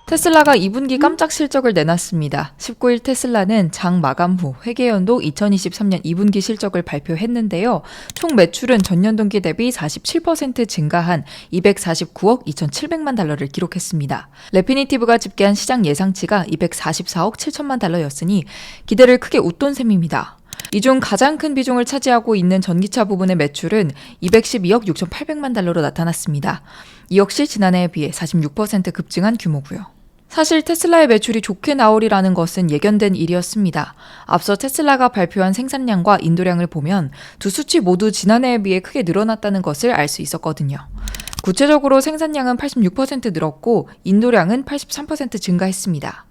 테슬라가 2분기 깜짝 실적을 내놨습니다. 19일 테슬라는 장 마감 후 회계연도 2023년 2분기 실적을 발표했는데요. 총 매출은 전년 동기 대비 47% 증가한 249억 2,700만 달러를 기록했습니다. 레피니티브가 집계한 시장 예상치가 244억 7천만 달러였으니 기대를 크게 웃돈 셈입니다. 이 중 가장 큰 비중을 차지하고 있는 전기차 부분의 매출은 212억 6,800만 달러로 나타났습니다. 이 역시 지난해에 비해 46% 급증한 규모고요. 사실 테슬라의 매출이 좋게 나오리라는 것은 예견된 일이었습니다. 앞서 테슬라가 발표한 생산량과 인도량을 보면 두 수치 모두 지난해에 비해 크게 늘어났다는 것을 알 수 있었거든요. 구체적으로 생산량은 86% 늘었고 인도량은 83% 증가했습니다.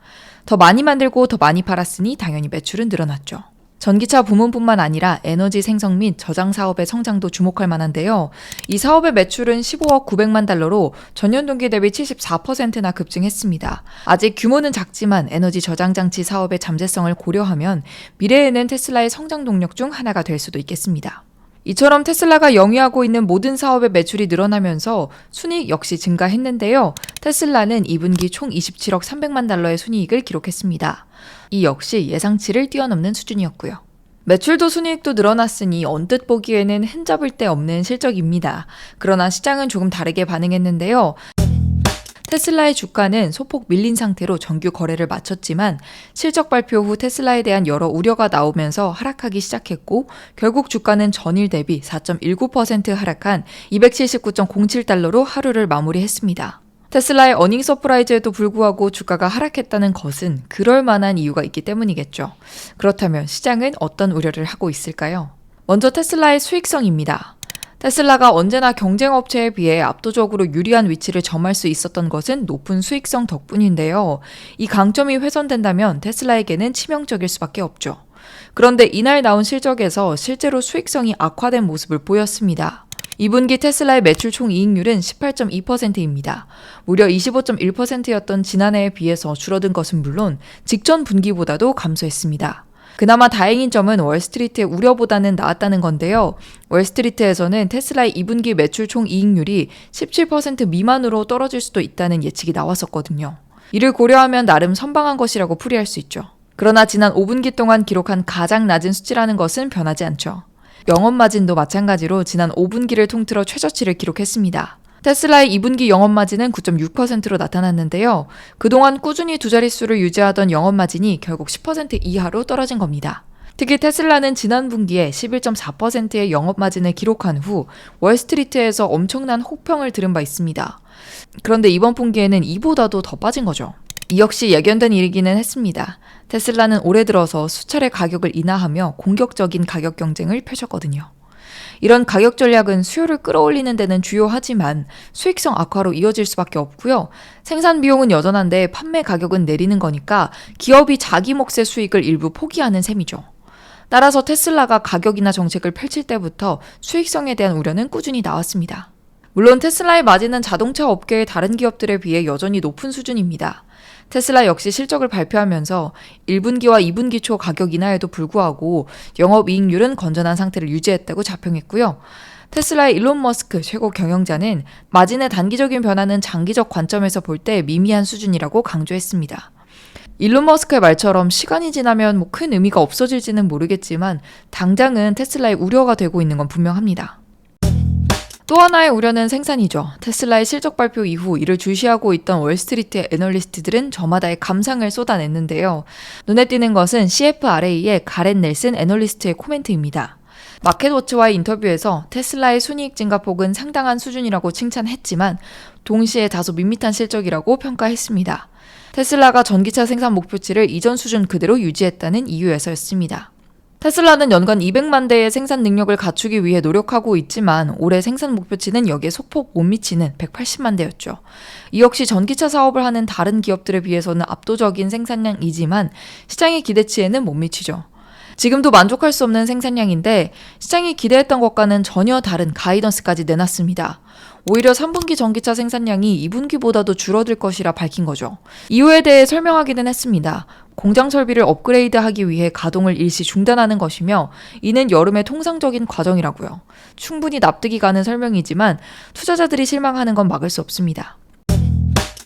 더 많이 만들고 더 많이 팔았으니 당연히 매출은 늘어났죠. 전기차 부문뿐만 아니라 에너지 생성 및 저장 사업의 성장도 주목할 만한데요. 이 사업의 매출은 15억 900만 달러로 전년 동기 대비 74%나 급증했습니다. 아직 규모는 작지만 에너지 저장 장치 사업의 잠재성을 고려하면 미래에는 테슬라의 성장 동력 중 하나가 될 수도 있겠습니다. 이처럼 테슬라가 영위하고 있는 모든 사업의 매출이 늘어나면서 순이익 역시 증가했는데요. 테슬라는 2분기 총 27억 300만 달러의 순이익을 기록했습니다. 이 역시 예상치를 뛰어넘는 수준이었고요. 매출도 순이익도 늘어났으니 언뜻 보기에는 흠잡을 데 없는 실적입니다. 그러나 시장은 조금 다르게 반응했는데요. 테슬라의 주가는 소폭 밀린 상태로 정규 거래를 마쳤지만 실적 발표 후 테슬라에 대한 여러 우려가 나오면서 하락하기 시작했고 결국 주가는 전일 대비 4.19% 하락한 279.07달러로 하루를 마무리했습니다. 테슬라의 어닝 서프라이즈에도 불구하고 주가가 하락했다는 것은 그럴 만한 이유가 있기 때문이겠죠. 그렇다면 시장은 어떤 우려를 하고 있을까요? 먼저 테슬라의 수익성입니다. 테슬라가 언제나 경쟁업체에 비해 압도적으로 유리한 위치를 점할 수 있었던 것은 높은 수익성 덕분인데요. 이 강점이 훼손된다면 테슬라에게는 치명적일 수밖에 없죠. 그런데 이날 나온 실적에서 실제로 수익성이 악화된 모습을 보였습니다. 2분기 테슬라의 매출 총이익률은 18.2%입니다. 무려 25.1%였던 지난해에 비해서 줄어든 것은 물론 직전 분기보다도 감소했습니다. 그나마 다행인 점은 월스트리트의 우려보다는 나았다는 건데요. 월스트리트에서는 테슬라의 2분기 매출 총이익률이 17% 미만으로 떨어질 수도 있다는 예측이 나왔었거든요. 이를 고려하면 나름 선방한 것이라고 풀이할 수 있죠. 그러나 지난 5분기 동안 기록한 가장 낮은 수치라는 것은 변하지 않죠. 영업마진도 마찬가지로 지난 5분기를 통틀어 최저치를 기록했습니다. 테슬라의 2분기 영업마진은 9.6%로 나타났는데요. 그동안 꾸준히 두 자릿수를 유지하던 영업마진이 결국 10% 이하로 떨어진 겁니다. 특히 테슬라는 지난 분기에 11.4%의 영업마진을 기록한 후 월스트리트에서 엄청난 혹평을 들은 바 있습니다. 그런데 이번 분기에는 이보다도 더 빠진 거죠. 이 역시 예견된 일이기는 했습니다. 테슬라는 올해 들어서 수차례 가격을 인하하며 공격적인 가격 경쟁을 펼쳤거든요. 이런 가격 전략은 수요를 끌어올리는 데는 주요하지만 수익성 악화로 이어질 수밖에 없고요. 생산 비용은 여전한데 판매 가격은 내리는 거니까 기업이 자기 몫의 수익을 일부 포기하는 셈이죠. 따라서 테슬라가 가격이나 정책을 펼칠 때부터 수익성에 대한 우려는 꾸준히 나왔습니다. 물론 테슬라의 마진은 자동차 업계의 다른 기업들에 비해 여전히 높은 수준입니다. 테슬라 역시 실적을 발표하면서 1분기와 2분기 초 가격 인하에도 불구하고 영업이익률은 건전한 상태를 유지했다고 자평했고요. 테슬라의 일론 머스크 최고 경영자는 마진의 단기적인 변화는 장기적 관점에서 볼 때 미미한 수준이라고 강조했습니다. 일론 머스크의 말처럼 시간이 지나면 큰 의미가 없어질지는 모르겠지만 당장은 테슬라의 우려가 되고 있는 건 분명합니다. 또 하나의 우려는 생산이죠. 테슬라의 실적 발표 이후 이를 주시하고 있던 월스트리트의 애널리스트들은 저마다의 감상을 쏟아냈는데요. 눈에 띄는 것은 CFRA의 가렛 넬슨 애널리스트의 코멘트입니다. 마켓워치와의 인터뷰에서 테슬라의 순이익 증가폭은 상당한 수준이라고 칭찬했지만 동시에 다소 밋밋한 실적이라고 평가했습니다. 테슬라가 전기차 생산 목표치를 이전 수준 그대로 유지했다는 이유에서였습니다. 테슬라는 연간 200만 대의 생산 능력을 갖추기 위해 노력하고 있지만 올해 생산 목표치는 여기에 소폭 못 미치는 180만 대였죠. 이 역시 전기차 사업을 하는 다른 기업들에 비해서는 압도적인 생산량이지만 시장의 기대치에는 못 미치죠. 지금도 만족할 수 없는 생산량인데 시장이 기대했던 것과는 전혀 다른 가이던스까지 내놨습니다. 오히려 3분기 전기차 생산량이 2분기보다도 줄어들 것이라 밝힌 거죠. 이유에 대해 설명하기는 했습니다. 공장 설비를 업그레이드하기 위해 가동을 일시 중단하는 것이며 이는 여름의 통상적인 과정이라고요. 충분히 납득이 가는 설명이지만 투자자들이 실망하는 건 막을 수 없습니다.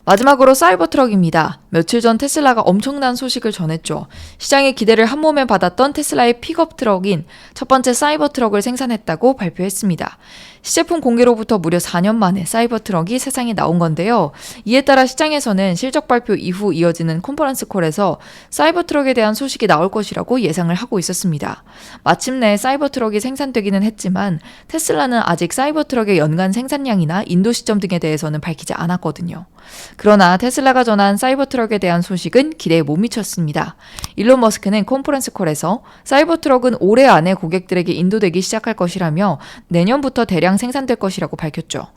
마지막으로 사이버트럭입니다. 며칠 전 테슬라가 엄청난 소식을 전했죠. 시장의 기대를 한몸에 받았던 테슬라의 픽업 트럭인 첫 번째 사이버트럭을 생산했다고 발표했습니다. 시제품 공개로부터 무려 4년 만에 사이버트럭이 세상에 나온 건데요. 이에 따라 시장에서는 실적 발표 이후 이어지는 컨퍼런스 콜에서 사이버트럭에 대한 소식이 나올 것이라고 예상을 하고 있었습니다. 마침내 사이버트럭이 생산되기는 했지만 테슬라는 아직 사이버트럭의 연간 생산량이나 인도 시점 등에 대해서는 밝히지 않았거든요. 그러나 테슬라가 전한 사이버트럭에 대한 소식은 기대에 못 미쳤습니다. 일론 머스크는 컨퍼런스 콜에서 사이버트럭은 올해 안에 고객들에게 인도되기 시작할 것이라며 내년부터 대량 생산될 것이라고 밝혔죠.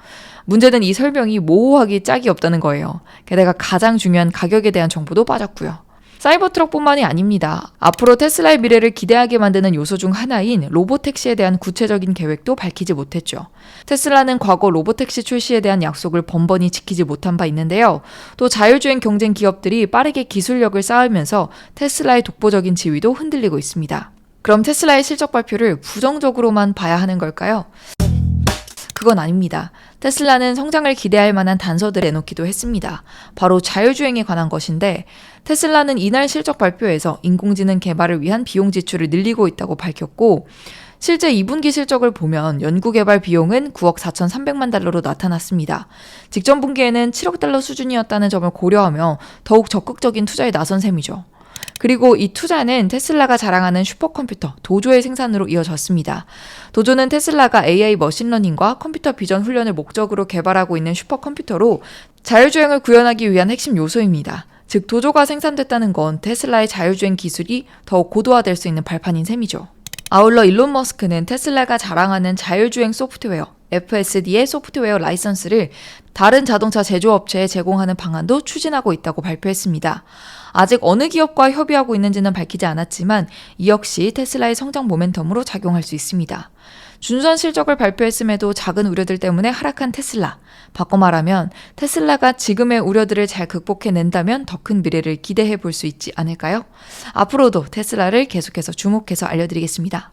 문제는 이 설명이 모호하기 짝이 없다는 거예요. 게다가 가장 중요한 가격에 대한 정보도 빠졌고요. 사이버트럭뿐만이 아닙니다. 앞으로 테슬라의 미래를 기대하게 만드는 요소 중 하나인 로보택시에 대한 구체적인 계획도 밝히지 못했죠. 테슬라는 과거 로보택시 출시에 대한 약속을 번번이 지키지 못한 바 있는데요. 또 자율주행 경쟁 기업들이 빠르게 기술력을 쌓으면서 테슬라의 독보적인 지위도 흔들리고 있습니다. 그럼 테슬라의 실적 발표를 부정적으로만 봐야 하는 걸까요? 그건 아닙니다. 테슬라는 성장을 기대할 만한 단서들을 내놓기도 했습니다. 바로 자율주행에 관한 것인데 테슬라는 이날 실적 발표에서 인공지능 개발을 위한 비용 지출을 늘리고 있다고 밝혔고 실제 2분기 실적을 보면 연구개발 비용은 9억 4,300만 달러로 나타났습니다. 직전 분기에는 7억 달러 수준이었다는 점을 고려하며 더욱 적극적인 투자에 나선 셈이죠. 그리고 이 투자는 테슬라가 자랑하는 슈퍼컴퓨터 도조의 생산으로 이어졌습니다. 도조는 테슬라가 AI 머신러닝과 컴퓨터 비전 훈련을 목적으로 개발하고 있는 슈퍼컴퓨터로 자율주행을 구현하기 위한 핵심 요소입니다. 즉 도조가 생산됐다는 건 테슬라의 자율주행 기술이 더욱 고도화될 수 있는 발판인 셈이죠. 아울러 일론 머스크는 테슬라가 자랑하는 자율주행 소프트웨어 FSD의 소프트웨어 라이선스를 다른 자동차 제조업체에 제공하는 방안도 추진하고 있다고 발표했습니다. 아직 어느 기업과 협의하고 있는지는 밝히지 않았지만 이 역시 테슬라의 성장 모멘텀으로 작용할 수 있습니다. 준수한 실적을 발표했음에도 작은 우려들 때문에 하락한 테슬라. 바꿔 말하면 테슬라가 지금의 우려들을 잘 극복해낸다면 더 큰 미래를 기대해 볼 수 있지 않을까요? 앞으로도 테슬라를 계속해서 주목해서 알려드리겠습니다.